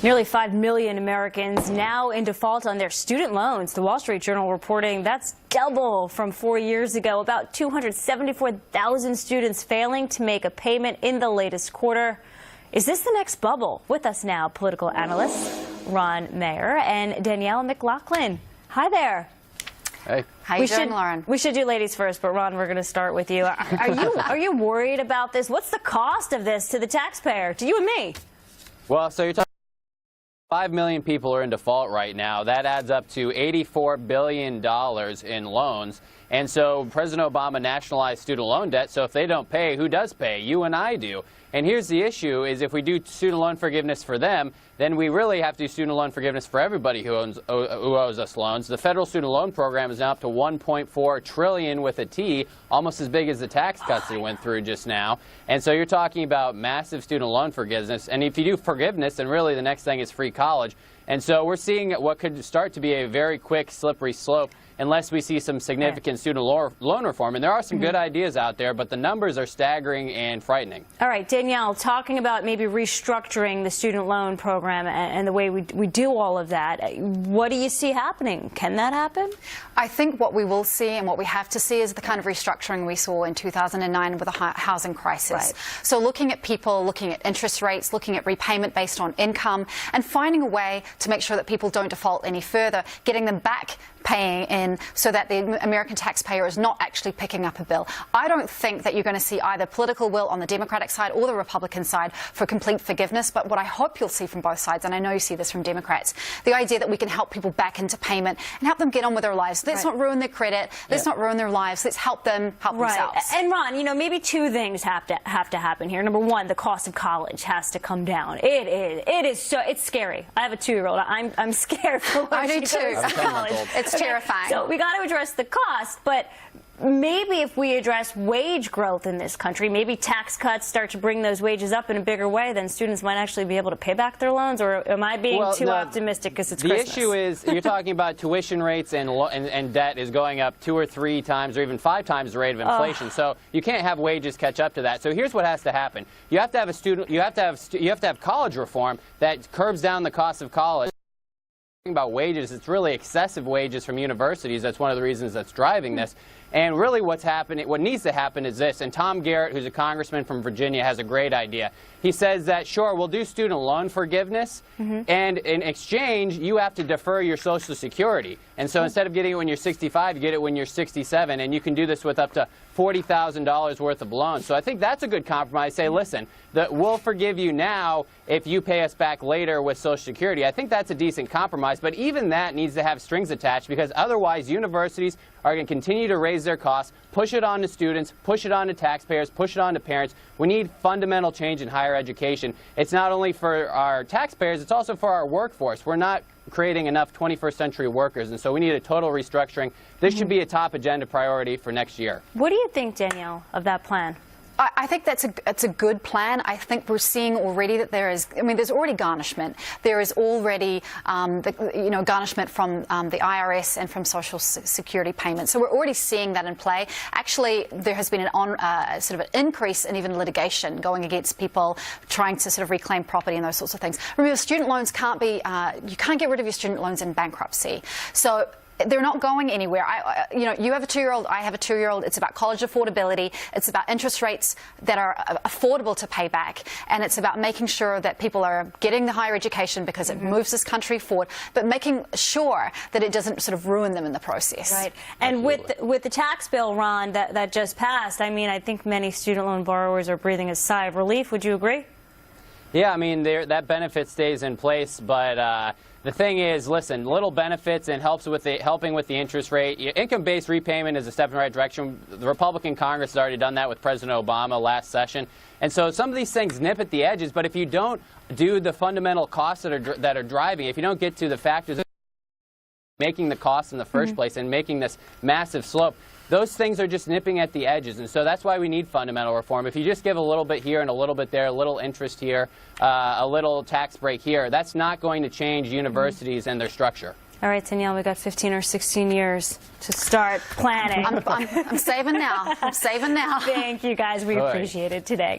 Nearly 5 million Americans now in default on their student loans. The Wall Street Journal reporting that's double from 4 years ago. About 274,000 students failing to make a payment in the latest quarter. Is this the next bubble? With us now, political analysts Ron Mayer and Danielle McLaughlin. Hi there. Hey. How you doing, Lauren? We should do ladies first, but Ron, we're going to start with you. Are you worried about this? What's the cost of this to the taxpayer, to you and me? Well, so you're talking 5 million people are in default right now. That adds up to $84 billion in loans. And so President Obama nationalized student loan debt. So if they don't pay, who does pay? You and I do. And here's the issue is if we do student loan forgiveness for them, then we really have to do student loan forgiveness for everybody who owes us loans. The federal student loan program is now up to $1.4 trillion with a T, almost as big as the tax cuts that went through just now. And so you're talking about massive student loan forgiveness. And if you do forgiveness, then really the next thing is free college. And so we're seeing what could start to be a very quick, slippery slope unless we see some significant student loan reform. And there are some good ideas out there, but the numbers are staggering and frightening. All right, Danielle, talking about maybe restructuring the student loan program and the way we do all of that, what do you see happening? Can that happen? I think what we will see and what we have to see is the kind of restructuring we saw in 2009 with the housing crisis. Right. So looking at people, looking at interest rates, looking at repayment based on income, and finding a way to make sure that people don't default any further, getting them back paying in so that the American taxpayer is not actually picking up a bill. I don't think that you're going to see either political will on the Democratic side or the Republican side for complete forgiveness, but what I hope you'll see from both sides, and I know you see this from Democrats, the idea that we can help people back into payment and help them get on with their lives. Let's not ruin their credit. Let's not ruin their lives. Let's help them help themselves. And Ron, you know, maybe two things have to happen here. Number one, the cost of college has to come down. It's scary. I have a 2-year-old. I'm scared for when she goes to college. It's terrifying. So we got to address the cost, but maybe if we address wage growth in this country, maybe tax cuts start to bring those wages up in a bigger way, then students might actually be able to pay back their loans, or am I being too optimistic because it's Christmas? The issue is you're talking about tuition rates and debt is going up 2 or 3 times or even 5 times the rate of inflation. So you can't have wages catch up to that. So here's what has to happen. You have to have college reform that curbs down the cost of college. About wages, it's really excessive wages from universities. That's one of the reasons that's driving this. And really what needs to happen is this, and Tom Garrett, who's a congressman from Virginia, has a great idea. He says that, sure, we'll do student loan forgiveness, and in exchange, you have to defer your Social Security. And so instead of getting it when you're 65, you get it when you're 67, and you can do this with up to $40,000 worth of loans. So I think that's a good compromise. Say, listen, we'll forgive you now if you pay us back later with Social Security. I think that's a decent compromise, but even that needs to have strings attached, because otherwise universities are going to continue to raise their costs, push it on to students, push it on to taxpayers, push it on to parents. We need fundamental change in higher education. It's not only for our taxpayers, it's also for our workforce. We're not creating enough 21st century workers, and so we need a total restructuring. This should be a top agenda priority for next year. What do you think, Danielle, of that plan? I think it's a good plan. I think we're seeing already that there's already garnishment. There is already, garnishment from the IRS and from Social Security payments. So we're already seeing that in play. Actually, there has been sort of an increase in even litigation going against people trying to sort of reclaim property and those sorts of things. Remember, student loans can't be, you can't get rid of your student loans in bankruptcy. So they're not going anywhere. You have a 2-year-old, I have a 2-year-old. It's about college affordability. It's about interest rates that are affordable to pay back. And it's about making sure that people are getting the higher education because it moves this country forward, but making sure that it doesn't sort of ruin them in the process. Right. And with the tax bill, Ron, that just passed, I mean, I think many student loan borrowers are breathing a sigh of relief. Would you agree? Yeah, I mean, that benefit stays in place, but the thing is, listen, little benefits and helping with the interest rate. Income-based repayment is a step in the right direction. The Republican Congress has already done that with President Obama last session. And so some of these things nip at the edges, but if you don't do the fundamental costs that are driving, if you don't get to the factors making the costs in the first place and making this massive slope, those things are just nipping at the edges. And so that's why we need fundamental reform. If you just give a little bit here and a little bit there, a little interest here, a little tax break here, that's not going to change universities and their structure. All right, Danielle, we got 15 or 16 years to start planning. I'm saving now. I'm saving now. Thank you, guys. We appreciate it today.